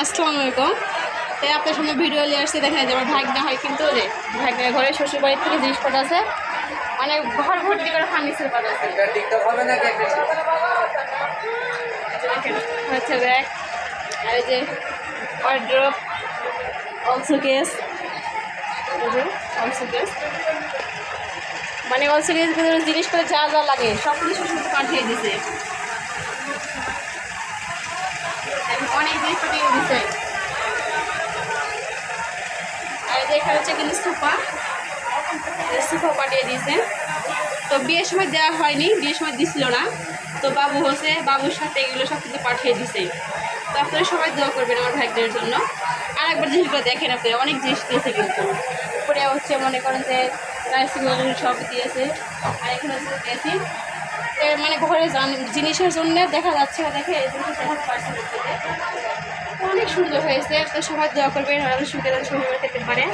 আসসালামু আলাইকুম। তাই আপনার সামনে ভিডিও নিয়ে আসছে, দেখেন যে আমার ভাগনা হয় কিন্তু যে ভাগনার ঘরে শ্বশুর বাড়ির থেকে জিনিসপত্র আছে, মানে ঘর ভর্তি করে ফার্নিচার পাতা আছে। হচ্ছে ব্যাগ আর এই যে wardrobe, also case, also case, মানে অলসো কেস জিনিসপত্র যা যা লাগে সব কিছু শ্বশুর পাঠিয়ে দিছে। অনেক জিনিস পাঠিয়ে দিছে। আর এখানে হচ্ছে কিন্তু সোফা পাঠিয়ে দিয়েছে। তো বিয়ের সময় দেওয়া হয়নি, বিয়ের সময় দিছিল না, তো বাবু হচ্ছে বাবুর সাথে এগুলো সব কিছু পাঠিয়ে দিছে। তো আপনারা সবাই দোয়া করবেন আমার ভাইদের জন্য। আর একবার জিনিসগুলো দেখেন, আপনারা অনেক জিনিস দিয়েছে কিন্তু উপরে হচ্ছে মনে করেন যে রাইসগুলো সব দিয়েছে। আর এখানে হচ্ছে দিয়েছি মানে ঘরে জিনিসের জন্য দেখা যাচ্ছে না, দেখে এই জিনিস দেখা পাচ্ছে অনেক সুন্দর হয়েছে। তো সবাই দোয়া করবেন, সুখে শ্বশুর খেতে পারে।